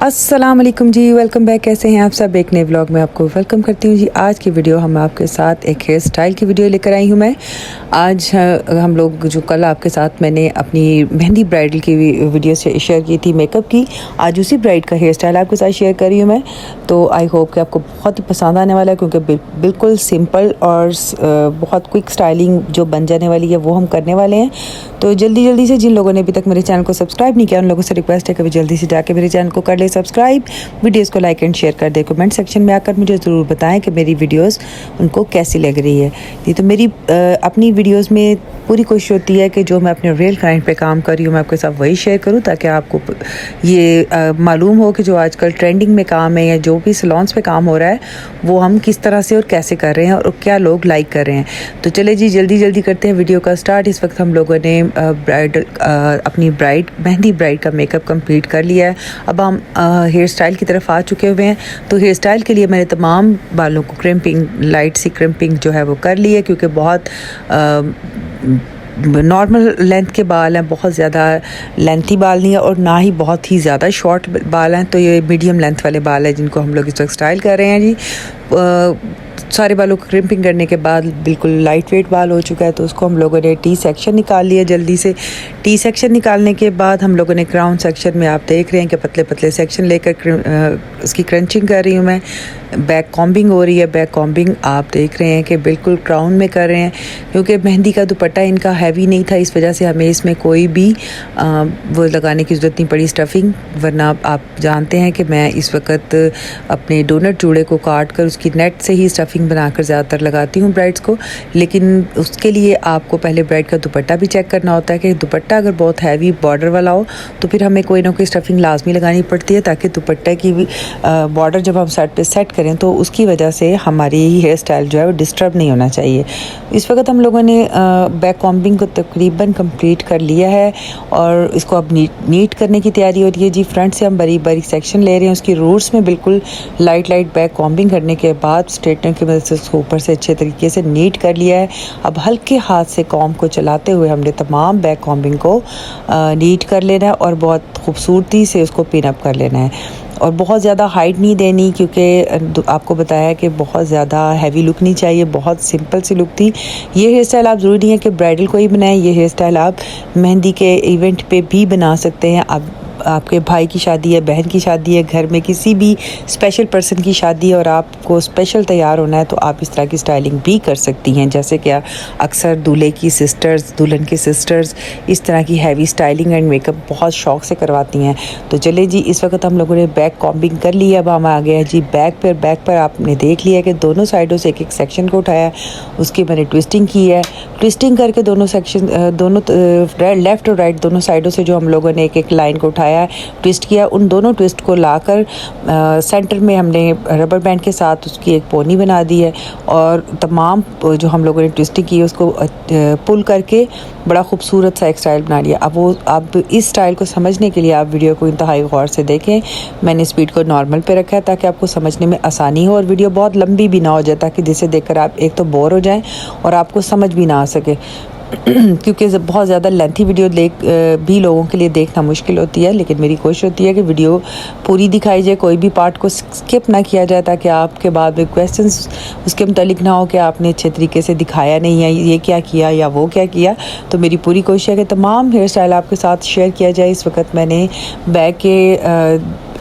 अस्सलाम वालेकुम जी, welcome back. कैसे हैं आप सब? एक नए व्लॉग में आपको वेलकम करती हूँ जी। आज की वीडियो हम आपके साथ एक हेयर स्टाइल की वीडियो लेकर आई हूँ मैं। आज हम लोग जो कल आपके साथ मैंने अपनी मेहंदी ब्राइडल की वीडियो से शेयर की थी मेकअप की, आज उसी ब्राइड का हेयर स्टाइल आपके साथ शेयर कर रही हूँ मैं। तो आई होप कि आपको बहुत ही पसंद आने वाला है, क्योंकि बिल्कुल सिंपल और बहुत क्विक स्टाइलिंग जो बन जाने वाली है वो हम करने वाले हैं। तो जल्दी से जिन लोगों ने अभी तक मेरे चैनल को सब्सक्राइब नहीं किया उन लोगों से रिक्वेस्ट है कि जल्दी से जाके मेरे चैनल को कर ले सब्सक्राइब, वीडियोस को लाइक एंड शेयर कर दे। कमेंट सेक्शन में आकर मुझे ज़रूर बताएं कि मेरी वीडियोस उनको कैसी लग रही है। ये तो मेरी अपनी वीडियोस में पूरी कोशिश होती है कि जो मैं अपने रियल क्लाइंट पे काम कर रही हूँ मैं आपके साथ वही शेयर करूँ, ताकि आपको ये मालूम हो कि जो आजकल ट्रेंडिंग में काम है या जो भी सलॉन्स पे काम हो रहा है वो हम किस तरह से और कैसे कर रहे हैं और क्या लोग लाइक कर रहे हैं। तो चले जी जल्दी करते हैं वीडियो का स्टार्ट। इस वक्त हम लोगों ने अपनी मेहंदी ब्राइड का मेकअप कंप्लीट कर लिया है। अब हम हेयर स्टाइल की तरफ आ चुके हुए हैं। तो हेयर स्टाइल के लिए मैंने तमाम बालों को क्रिम्पिंग, लाइट सी क्रिम्पिंग जो है वो कर ली है, क्योंकि बहुत नॉर्मल लेंथ के बाल हैं, बहुत ज़्यादा लेंथी बाल नहीं है और ना ही बहुत ही ज़्यादा शॉर्ट बाल हैं। तो ये मीडियम लेंथ वाले बाल हैं जिनको हम लोग इस वक्त स्टाइल कर रहे हैं जी। सारे बालों को क्रिम्पिंग करने के बाद बिल्कुल लाइट वेट बाल हो चुका है। तो उसको हम लोगों ने टी सेक्शन निकाल लिया जल्दी से। टी सेक्शन निकालने के बाद हम लोगों ने क्राउन सेक्शन में, आप देख रहे हैं कि पतले पतले सेक्शन लेकर उसकी क्रंचिंग कर रही हूँ मैं। बैक कॉम्बिंग हो रही है। बैक कॉम्बिंग आप देख रहे हैं कि बिल्कुल क्राउन में कर रहे हैं, क्योंकि मेहंदी का दुपट्टा इनका हैवी नहीं था, इस वजह से हमें इसमें कोई भी वो लगाने की ज़रूरत नहीं पड़ी स्टफ़िंग। वरना आप जानते हैं कि मैं इस वक्त अपने डोनट जूड़े को काट कर उसकी नेट से ही स्टफ़िंग बनाकर ज़्यादातर लगाती हूँ ब्राइड्स को। लेकिन उसके लिए आपको पहले ब्राइड का दुपट्टा भी चेक करना होता है कि दुपट्टा अगर बहुत हैवी बॉर्डर वाला हो तो फिर हमें कोई ना कोई स्टफ़िंग लाजमी लगानी पड़ती है, ताकि दुपट्टे की बॉर्डर जब हम सेट पे सेट करें तो उसकी वजह से हमारी हेयर स्टाइल जो है वो डिस्टर्ब नहीं होना चाहिए। इस वक्त हम लोगों ने बैक कॉम्बिंग को तकरीबन कंप्लीट कर लिया है और इसको अब नीट करने की तैयारी हो रही है जी। फ्रंट से हम बारीक सेक्शन ले रहे हैं, उसकी रूट्स में बिल्कुल लाइट बैक कॉम्बिंग करने के बाद स्ट्रेटनर की मदद से उसको ऊपर से अच्छे तरीके से नीट कर लिया है। अब हल्के हाथ से कॉम्ब को चलाते हुए हमने तमाम बैक कॉम्बिंग को नीट कर लेना है और बहुत खूबसूरती से उसको पिन अप कर लेना है। और बहुत ज़्यादा हाइट नहीं देनी, क्योंकि आपको बताया कि बहुत ज़्यादा हैवी लुक नहीं चाहिए, बहुत सिंपल सी लुक थी। ये हेयर स्टाइल आप ज़रूरी नहीं है कि ब्राइडल को ही बनाएं, ये हेयर स्टाइल आप मेहंदी के इवेंट पे भी बना सकते हैं। आपके भाई की शादी है, बहन की शादी है, घर में किसी भी स्पेशल पर्सन की शादी है और आपको स्पेशल तैयार होना है तो आप इस तरह की स्टाइलिंग भी कर सकती हैं। जैसे कि अक्सर दूल्हे की सिस्टर्स, दुल्हन की सिस्टर्स इस तरह की हैवी स्टाइलिंग एंड मेकअप बहुत शौक से करवाती हैं। तो चले जी, इस वक्त हम लोगों ने बैक कॉम्बिंग कर ली है। अब हम आ गए हैं जी बैक पर आपने देख लिया कि दोनों साइडों से एक सेक्शन को उठाया, उसकी मैंने ट्विस्टिंग की है। ट्विस्टिंग करके दोनों सेक्शन, दोनों लेफ़्ट और राइट दोनों साइडों से जो हम लोगों ने एक लाइन को उठाया, ट्विस्ट किया, उन दोनों ट्विस्ट को लाकर सेंटर में हमने रबर बैंड के साथ उसकी एक पोनी बना दी है और तमाम जो हम लोगों ने ट्विस्टिंग की उसको पुल करके बड़ा खूबसूरत सा एक स्टाइल बना लिया। अब इस स्टाइल को समझने के लिए आप वीडियो को इंतहाई गौर से देखें। मैंने स्पीड को नॉर्मल पे रखा है ताकि आपको समझने में आसानी हो और वीडियो बहुत लंबी भी ना हो जाए, ताकि जिसे देखकर आप एक तो बोर हो जाएं और आपको समझ भी ना आ सके क्योंकि बहुत ज़्यादा लेंथी वीडियो भी लोगों के लिए देखना मुश्किल होती है। लेकिन मेरी कोशिश होती है कि वीडियो पूरी दिखाई जाए, कोई भी पार्ट को स्किप ना किया जाए, ताकि आपके बाद में क्वेश्चंस उसके मुतालिक ना हो कि आपने अच्छे तरीके से दिखाया नहीं है, ये क्या किया या वो क्या किया। तो मेरी पूरी कोशिश है कि तमाम हेयर स्टाइल आपके साथ शेयर किया जाए। इस वक्त मैंने बैक के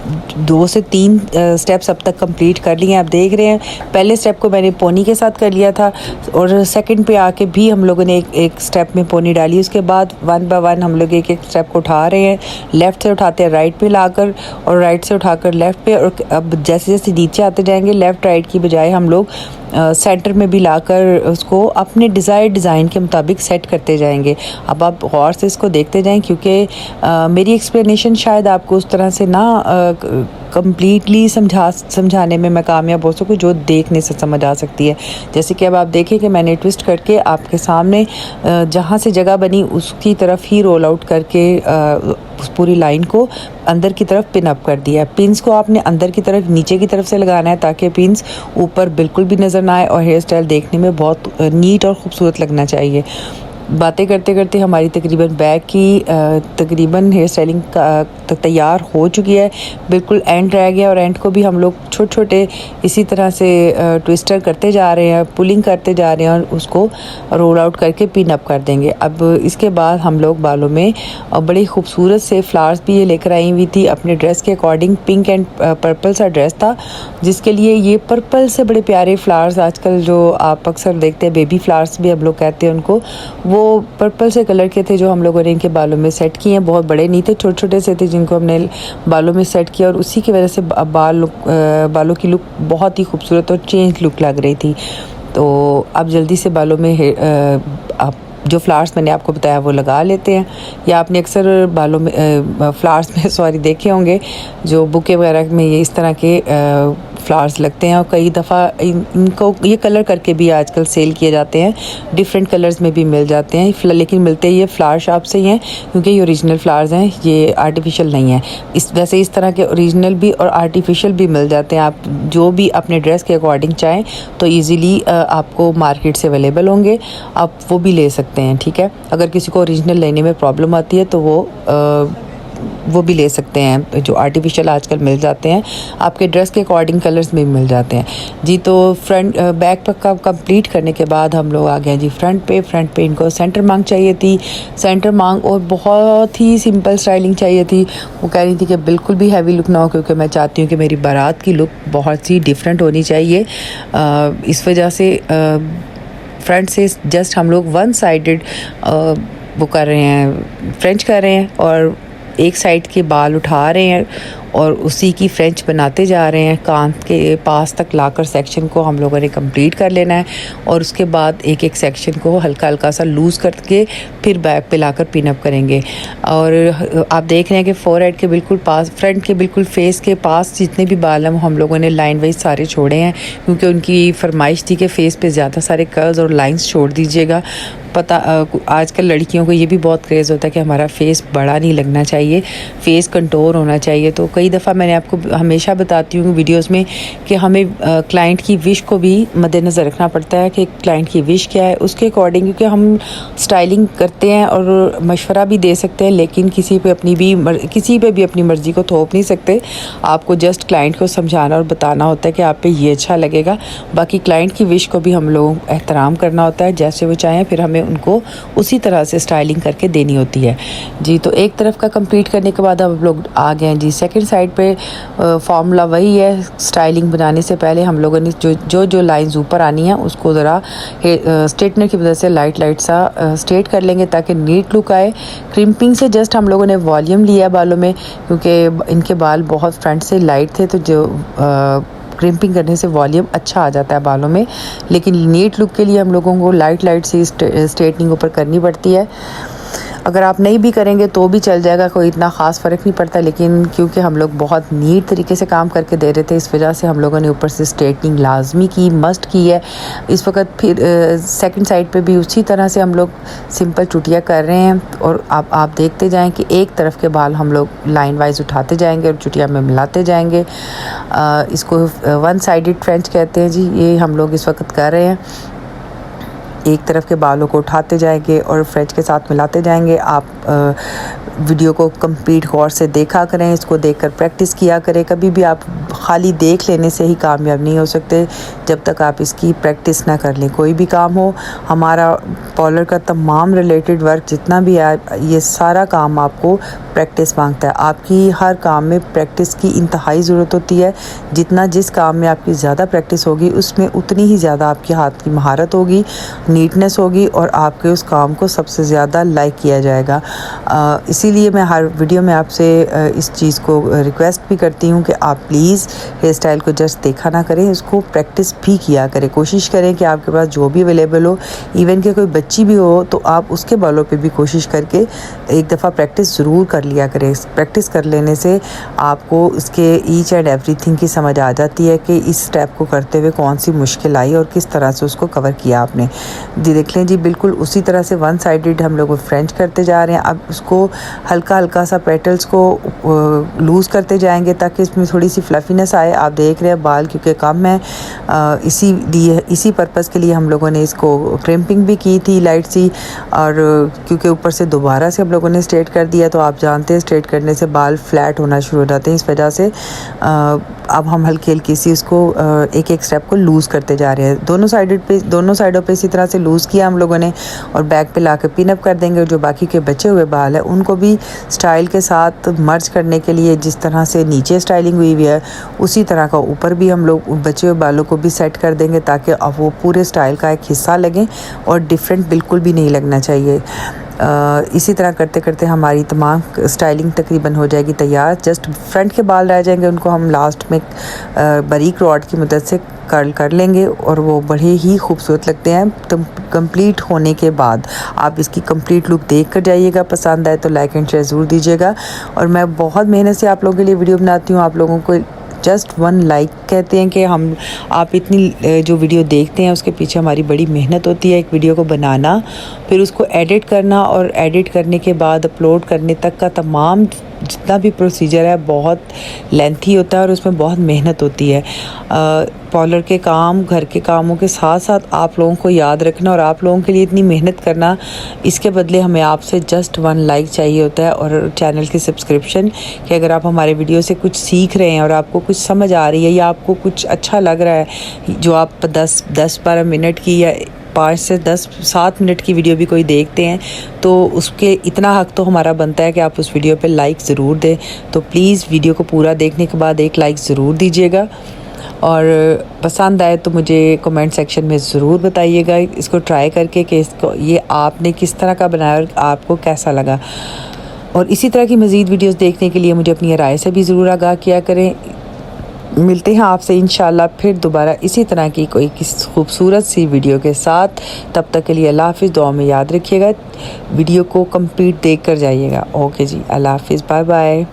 2 से 3 स्टेप्स अब तक कंप्लीट कर लिए हैं। आप देख रहे हैं पहले स्टेप को मैंने पोनी के साथ कर लिया था और सेकंड पे आके भी हम लोगों ने एक स्टेप में पोनी डाली। उसके बाद 1 बाय 1 हम लोग एक स्टेप को उठा रहे हैं। लेफ़्ट से उठाते हैं राइट पे लाकर और राइट से उठाकर लेफ़्ट पे, और अब जैसे जैसे नीचे आते जाएंगे लेफ़्ट राइट की बजाय हम लोग सेंटर में भी लाकर उसको अपने डिज़ाइन के मुताबिक सेट करते जाएंगे। अब आप गौर से इसको देखते जाएं, क्योंकि मेरी एक्सप्लेनेशन शायद आपको उस तरह से ना कम्प्लीटली समझाने में मैं कामयाब हो सकूँ जो देखने से समझ आ सकती है। जैसे कि अब आप देखें कि मैंने ट्विस्ट करके आपके सामने जहाँ से जगह बनी उसकी तरफ ही रोल आउट करके उस पूरी लाइन को अंदर की तरफ पिन अप कर दिया। पिन्स को आपने अंदर की तरफ, नीचे की तरफ से लगाना है ताकि पिन्स ऊपर बिल्कुल भी नज़र ना आए और हेयर स्टाइल देखने में बहुत नीट और ख़ूबसूरत लगना चाहिए। बातें करते करते हमारी तकरीबन बैक की तकरीबन हेयर स्टाइलिंग तैयार हो चुकी है, बिल्कुल एंड रह गया और एंड को भी हम लोग छोटे छोटे इसी तरह से ट्विस्टर करते जा रहे हैं, पुलिंग करते जा रहे हैं और उसको रोल आउट करके पिन अप कर देंगे। अब इसके बाद हम लोग बालों में बड़ी खूबसूरत से फ्लावर्स भी ये लेकर आई हुई थी अपने ड्रेस के अकॉर्डिंग। पिंक एंड पर्पल सा ड्रेस था जिसके लिए ये पर्पल से बड़े प्यारे फ्लावर्स आजकल जो आप अक्सर देखते हैं, बेबी फ्लावर्स भी हम लोग कहते हैं उनको, वो पर्पल से कलर के थे जो हम लोगों ने इनके बालों में सेट किए हैं। बहुत बड़े नहीं थे, छोटे छोटे से थे जिनको हमने बालों में सेट किया और उसी की वजह से बालों की लुक बहुत ही खूबसूरत और चेंज लुक लग रही थी। तो अब जल्दी से बालों में आप जो फ्लावर्स मैंने आपको बताया वो लगा लेते हैं, या आपने अक्सर बालों में फ्लावर्स में देखे होंगे जो बुके वगैरह में ये इस तरह के फ्लावर्स लगते हैं और कई दफ़ा इनको ये कलर करके भी आजकल सेल किए जाते हैं, डिफरेंट कलर्स में भी मिल जाते हैं, लेकिन मिलते ये फ्लावर शॉप से ही हैं क्योंकि ये ओरिजिनल फ्लावर्स हैं, ये आर्टिफिशियल नहीं है। वैसे इस तरह के ओरिजिनल भी और आर्टिफिशियल भी मिल जाते हैं, आप जो भी अपने ड्रेस के अकॉर्डिंग चाहें तो ईज़िली आपको मार्केट से अवेलेबल होंगे, आप वो भी ले सकते हैं। ठीक है, अगर किसी को ओरिजिनल लेने में प्रॉब्लम आती है तो वो भी ले सकते हैं, जो आर्टिफिशियल आजकल मिल जाते हैं, आपके ड्रेस के अकॉर्डिंग कलर्स में भी मिल जाते हैं जी। तो फ्रंट बैक का कंप्लीट करने के बाद हम लोग आ गए जी फ्रंट पे इनको सेंटर मांग चाहिए थी, सेंटर मांग और बहुत ही सिंपल स्टाइलिंग चाहिए थी। वो कह रही थी कि बिल्कुल भी हैवी लुक ना हो क्योंकि मैं चाहती हूँ कि मेरी बारात की लुक बहुत ही डिफरेंट होनी चाहिए। इस वजह से फ्रंट से जस्ट हम लोग वन साइडेड वो कर रहे हैं, फ्रेंच कर रहे हैं और एक साइड के बाल उठा रहे हैं और उसी की फ्रेंच बनाते जा रहे हैं। कान के पास तक लाकर सेक्शन को हम लोगों ने कंप्लीट कर लेना है और उसके बाद एक एक सेक्शन को हल्का हल्का सा लूज़ करके फिर बैक पे लाकर पिन अप करेंगे। और आप देख रहे हैं कि फोरहेड के बिल्कुल पास, फ्रंट के बिल्कुल फेस के पास जितने भी बाल हैं हम लोगों ने लाइन वाइज सारे छोड़े हैं क्योंकि उनकी फरमाइश थी कि फेस पे ज़्यादा सारे कर्ल्स और लाइंस छोड़ दीजिएगा। आजकल लड़कियों को ये भी बहुत क्रेज़ होता है कि हमारा फेस बड़ा नहीं लगना चाहिए, फेस कंटोर होना चाहिए। तो कई दफ़ा मैंने आपको हमेशा बताती हूँ वीडियोस में कि हमें क्लाइंट की विश को भी मद्देनज़र रखना पड़ता है कि क्लाइंट की विश क्या है, उसके अकॉर्डिंग, क्योंकि हम स्टाइलिंग करते हैं और मशवरा भी दे सकते हैं लेकिन किसी पे भी अपनी मर्ज़ी को थोप नहीं सकते। आपको जस्ट क्लाइंट को समझाना और बताना होता है कि आप पे ये अच्छा लगेगा, बाकी क्लाइंट की विश को भी हम लोग एहतराम करना होता है, जैसे वो चाहें फिर हमें उनको उसी तरह से स्टाइलिंग करके देनी होती है जी। तो एक तरफ का कंप्लीट करने के बाद अब हम लोग आ गए हैं जी सेकंड साइड पे। फार्मूला वही है, स्टाइलिंग बनाने से पहले हम लोगों ने जो लाइंस ऊपर आनी है उसको ज़रा स्ट्रेटनर की वजह से लाइट सा स्ट्रेट कर लेंगे ताकि नीट लुक आए। क्रिम्पिंग से जस्ट हम लोगों ने वॉल्यूम लिया बालों में क्योंकि इनके बाल बहुत फ्रंट से लाइट थे, तो जो क्रिम्पिंग करने से वॉल्यूम अच्छा आ जाता है बालों में, लेकिन नीट लुक के लिए हम लोगों को लाइट सी स्ट्रेटनिंग ऊपर करनी पड़ती है। अगर आप नहीं भी करेंगे तो भी चल जाएगा, कोई इतना ख़ास फ़र्क नहीं पड़ता, लेकिन क्योंकि हम लोग बहुत नीट तरीके से काम करके दे रहे थे इस वजह से हम लोगों ने ऊपर से स्ट्रेटनिंग लाजमी की, मस्ट की है। इस वक्त फिर सेकंड साइड पे भी उसी तरह से हम लोग सिंपल चुटिया कर रहे हैं और आप देखते जाएं कि एक तरफ के बाल हम लोग लाइन वाइज उठाते जाएंगे और चुटिया में मिलाते जाएंगे। इसको वन साइडेड फ्रेंच कहते हैं जी, ये हम लोग इस वक्त कर रहे हैं। एक तरफ के बालों को उठाते जाएंगे और फ्रेंच के साथ मिलाते जाएंगे। आप वीडियो को कंप्लीट गौर से देखा करें, इसको देखकर प्रैक्टिस किया करें। कभी भी आप खाली देख लेने से ही कामयाब नहीं हो सकते जब तक आप इसकी प्रैक्टिस ना कर लें। कोई भी काम हो, हमारा पार्लर का तमाम रिलेटेड वर्क जितना भी है, ये सारा काम आपको प्रैक्टिस मांगता है। आपकी हर काम में प्रैक्टिस की इंतहाई ज़रूरत होती है। जिस काम में आपकी ज़्यादा प्रैक्टिस होगी उसमें उतनी ही ज़्यादा आपकी हाथ की महारत होगी, नीटनेस होगी और आपके उस काम को सबसे ज़्यादा लाइक किया जाएगा। इसीलिए मैं हर वीडियो में आपसे इस चीज़ को रिक्वेस्ट भी करती हूँ कि आप प्लीज़ हेयर स्टाइल को जस्ट देखा ना करें, इसको प्रैक्टिस भी किया करें। कोशिश करें कि आपके पास जो भी अवेलेबल हो, इवन कि कोई बच्ची भी हो तो आप उसके बालों पे भी कोशिश करके एक दफ़ा प्रैक्टिस ज़रूर कर लिया करें। प्रैक्टिस कर लेने से आपको इसके ईच एंड एवरीथिंग की समझ आ जाती है कि इस स्टेप को करते हुए कौन सी मुश्किल आई और किस तरह से उसको कवर किया आपने। जी देख लें जी, बिल्कुल उसी तरह से वन साइडेड हम लोग फ्रेंच करते जा रहे हैं। अब उसको हल्का सा पेटल्स को लूज़ करते जाएंगे ताकि इसमें थोड़ी सी फ्लफीनेस थिकनेस आए। आप देख रहे हैं बाल क्योंकि कम है, इसी पर्पज़ के लिए हम लोगों ने इसको क्रिम्पिंग भी की थी लाइट सी, और क्योंकि ऊपर से दोबारा से हम लोगों ने स्ट्रेट कर दिया, तो आप जानते हैं स्ट्रेट करने से बाल फ्लैट होना शुरू हो जाते हैं। इस वजह से अब हम हल्की हल्की सी उसको एक एक स्टेप को लूज़ करते जा रहे हैं। दोनों साइडों पे इसी तरह से लूज़ किया हम लोगों ने, और बैक पे ला के पिन अप कर देंगे। जो बाकी के बचे हुए बाल हैं उनको भी स्टाइल के साथ मर्ज करने के लिए जिस तरह से नीचे स्टाइलिंग हुई हुई है उसी तरह का ऊपर भी हम लोग बचे हुए बालों को भी सेट कर देंगे, ताकि अब वो पूरे स्टाइल का एक हिस्सा लगें और डिफरेंट बिल्कुल भी नहीं लगना चाहिए। इसी तरह करते करते हमारी तमाम स्टाइलिंग तकरीबन हो जाएगी तैयार। जस्ट फ्रंट के बाल रह जाएंगे, उनको हम लास्ट में बारीक रॉड की मदद से कर्ल कर लेंगे और वो बड़े ही खूबसूरत लगते हैं। तो कंप्लीट होने के बाद आप इसकी कंप्लीट लुक देख कर जाइएगा। पसंद आए तो लाइक एंड शेयर ज़रूर दीजिएगा। और मैं बहुत मेहनत से आप लोगों के लिए वीडियो बनाती हूँ। आप लोगों को जस्ट 1 लाइक कहते हैं कि आप इतनी जो वीडियो देखते हैं उसके पीछे हमारी बड़ी मेहनत होती है। एक वीडियो को बनाना, फिर उसको एडिट करना, और एडिट करने के बाद अपलोड करने तक का तमाम जितना भी प्रोसीजर है बहुत लेंथी होता है और उसमें बहुत मेहनत होती है। पार्लर के काम, घर के कामों के साथ साथ आप लोगों को याद रखना और आप लोगों के लिए इतनी मेहनत करना, इसके बदले हमें आपसे जस्ट 1 लाइक चाहिए होता है, और चैनल की सब्सक्रिप्शन, कि अगर आप हमारे वीडियो से कुछ सीख रहे हैं और आपको कुछ समझ आ रही है या आपको कुछ अच्छा लग रहा है, जो आप 10-12 मिनट की या 5 से 7 मिनट की वीडियो भी कोई देखते हैं, तो उसके इतना हक तो हमारा बनता है कि आप उस वीडियो पे लाइक ज़रूर दें। तो प्लीज़ वीडियो को पूरा देखने के बाद एक लाइक ज़रूर दीजिएगा, और पसंद आए तो मुझे कमेंट सेक्शन में ज़रूर बताइएगा इसको ट्राई करके कि इसको ये आपने किस तरह का बनाया और आपको कैसा लगा। और इसी तरह की मज़ीद वीडियोस देखने के लिए मुझे अपनी राय से भी ज़रूर आगाह किया करें। मिलते हैं आपसे इंशाल्लाह फिर दोबारा इसी तरह की कोई खूबसूरत सी वीडियो के साथ। तब तक के लिए अल्लाह हाफ़िज़। दुआ में याद रखिएगा, वीडियो को कंप्लीट देख कर जाइएगा। ओके जी, अल्लाह हाफ़िज़, बाय बाय।